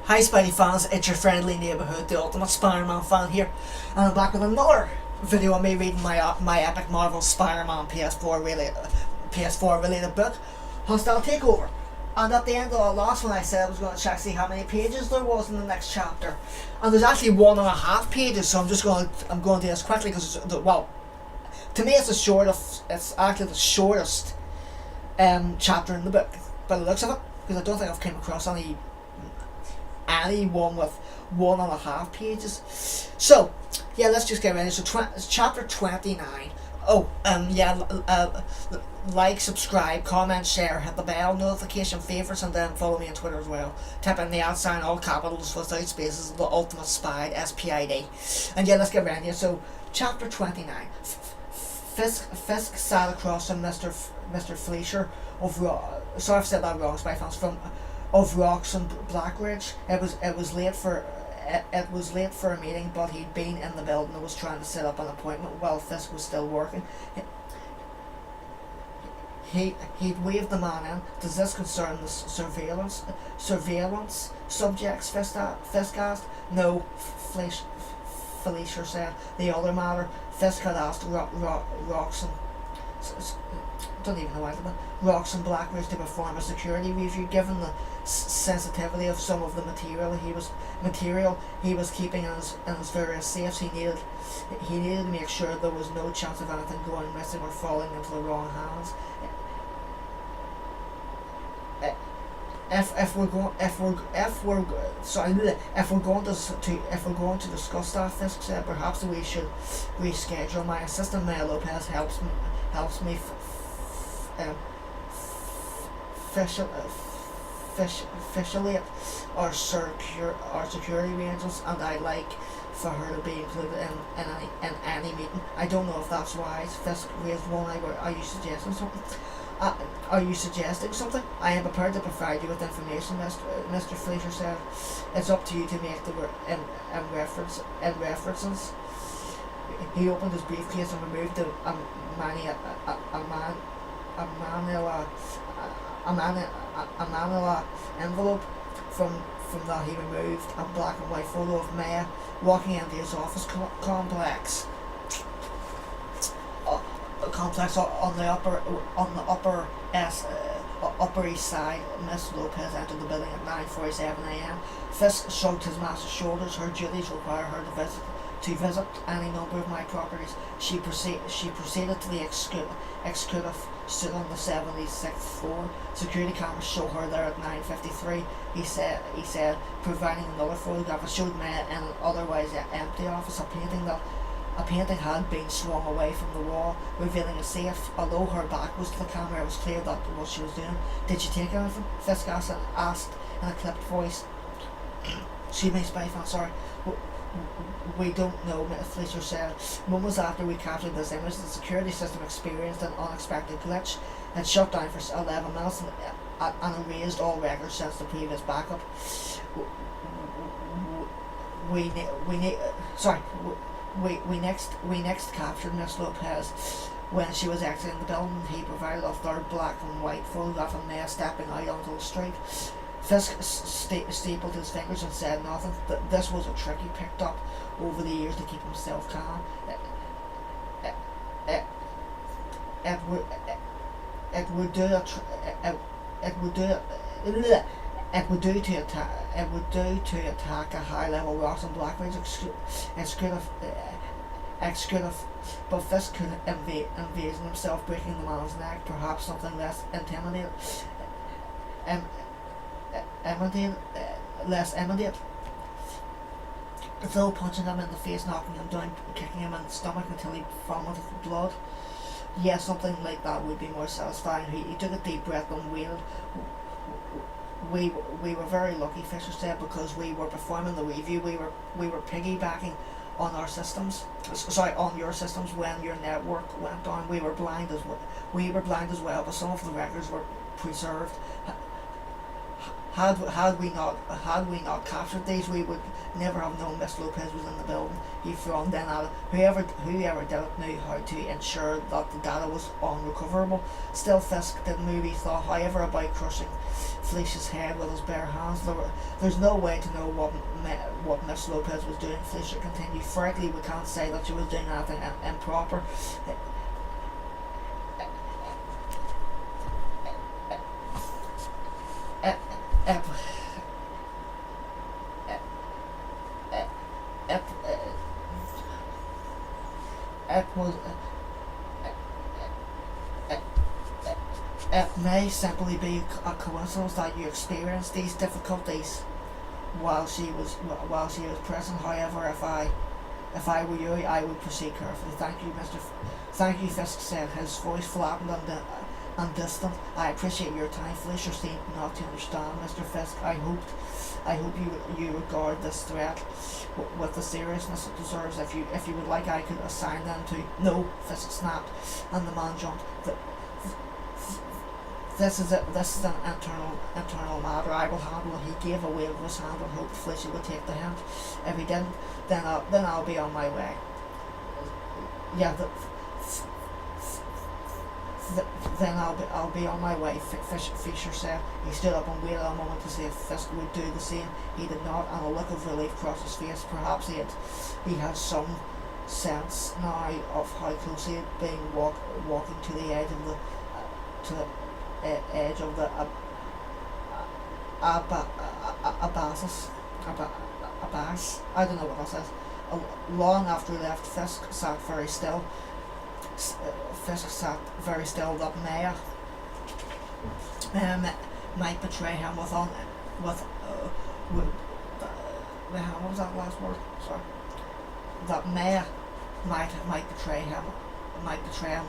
Hi Spidey fans, it's your friendly neighbourhood, the ultimate Spider-Man fan here, and I'm back with another video of me reading my epic Marvel Spider-Man PS4 related book, Hostile Takeover. And at the end of the last one I said I was going to check see how many pages there was in the next chapter, and there's actually 1.5 pages, so I'm going to do this quickly because to me it's actually the shortest chapter in the book by the looks of it, because I don't think I've came across any one with 1.5 pages. So yeah, let's just get ready. So chapter 29. Like, subscribe, comment, share, hit the bell notification, favourites, and then follow me on Twitter as well. Type in the @ all capitals without spaces, the ultimate spide, SPID. And yeah, let's get ready. So chapter 29. Fisk sat across from Mr. Fleischer of sorry if I said that wrong, Spy fans, of Rocks and Blackridge. It was late for a meeting, but he'd been in the building and was trying to set up an appointment while Fisk was still working. He'd waved the man in. Does this concern the surveillance subjects? Fisk asked. No, Felicia said. The other matter, Fisk had asked Rocks and Blackridge to perform a security review, given the sensitivity of some of the material he was keeping in his various safes. He needed to make sure there was no chance of anything going missing or falling into the wrong hands. If we're going to discuss that, Fisk said, perhaps we should reschedule. My assistant Maya Lopez helps me officially our security arrangements, and I'd like for her to be included in any meeting. I don't know if that's wise. Fisk raised one eyebrow. Are you suggesting something? I am prepared to provide you with information, Mr. Fleischer said. It's up to you to make the references. He opened his briefcase and removed a manila envelope. From that he removed a black and white photo of Maya walking into his office complex. On the upper east side. Miss Lopez entered the building at 9:47 a.m. Fisk shrugged his massive shoulders. Her duties require her to visit any number of my properties. She proceeded to the executive stood on the 76th floor. Security cameras show her there at 9:53. He said, providing another photograph. It showed Maya in an otherwise empty office. A painting had been swung away from the wall, revealing a safe. Although her back was to the camera, it was clear that what she was doing. Did she take anything? Fisk asked in a clipped voice. Excuse me, Spidey-Fan, sorry. We don't know, Fleischer said. Moments after we captured this image, the security system experienced an unexpected glitch. It shut down for 11 minutes and erased all records since the previous backup. We next captured Miss Lopez when she was exiting the building. He provided a third black and white photograph of Maya stepping out onto the street. Fisk stapled his fingers and said nothing. This was a trick he picked up over the years to keep himself calm. It would do to attack a high-level Rocks and Blackridge executive, but Fisk could envision himself breaking the man's neck. Perhaps something less immediate. Though punching him in the face, knocking him down, kicking him in the stomach until he vomited blood. Yes, something like that would be more satisfying. He took a deep breath and waited. We were very lucky, Fisher said, because we were performing the review. We were piggybacking on our systems. On your systems when your network went down. We were blind as well, but some of the records were preserved. Had we not captured these, we would never have known Miss Lopez was in the building. He thrown then at it. Whoever did it knew how to ensure that the data was unrecoverable. Still, Fisk didn't move his thought, however, about crushing Felicia's head with his bare hands. There's no way to know what Miss Lopez was doing. Felicia continued. Frankly, we can't say that she was doing anything improper. It may simply be a coincidence that you experienced these difficulties while she was present. However, if I were you, I would proceed carefully. Thank you, Thank you, Fisk said, his voice flattened and distant. I appreciate your time. Felicia seemed not to understand. Mr. Fisk, I hope you regard this threat with the seriousness it deserves. If you would like, I could assign them to. No, Fisk snapped, and the man jumped. This is an internal matter. I will handle it. He gave a wave of his hand and hoped Felicia would take the hint. If he didn't, then I'll be on my way. Yeah, then I'll be on my way, Fisher said. He stood up and waited a moment to see if Fisk would do the same. He did not, and a look of relief crossed his face. Perhaps he had some sense now of how close he had been walking to the edge of the abyss. I don't know what that says. Long after he left, Fisk sat very still. That Maya might betray him what was that last word? Sorry. That Maya might betray him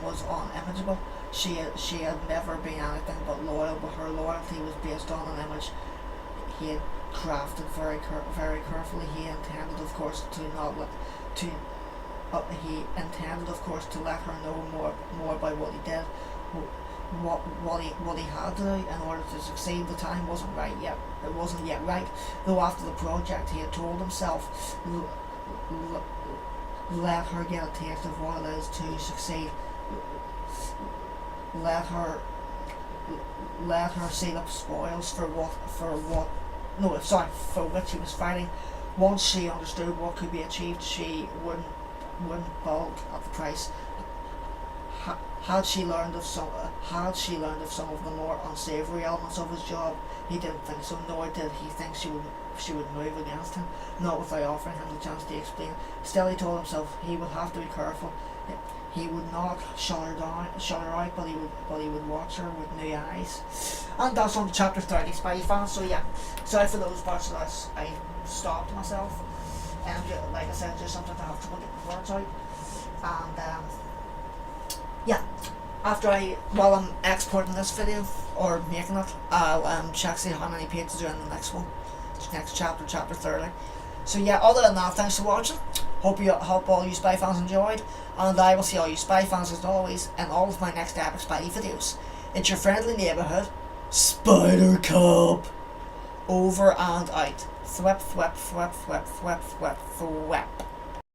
was unimaginable. She had never been anything but loyal, but her loyalty was based on an image he had crafted very carefully. He intended, of course, to let her know more about what he did, what he had to do in order to succeed. The time wasn't right yet. It wasn't yet right. Though after the project, he had told himself, let her get a taste of what it is to succeed. Let her see the spoils for which he was fighting. Once she understood what could be achieved, she wouldn't balk at the price. Had she learned of some of the more unsavory elements of his job? He didn't think so, nor did he think she would move against him, not without offering him the chance to explain. Still, he told himself he would have to be careful. He would not shut her out, but he would watch her with new eyes. And that's on to chapter 30, Spidey-Fan. So yeah, sorry for those parts that I stopped myself. And like I said, just something to have trouble getting the words out. And yeah, while I'm exporting this video or making it, I'll check see how many pages are in the next one, next chapter 30. So yeah, other than that, thanks for watching. Hope all you Spy fans enjoyed, and I will see all you Spy fans as always in all of my next epic Spidey videos. It's your friendly neighbourhood Spider Cop. Over and out. Thwep, thwep, thwep, thwep, thwep, thwep, thwep.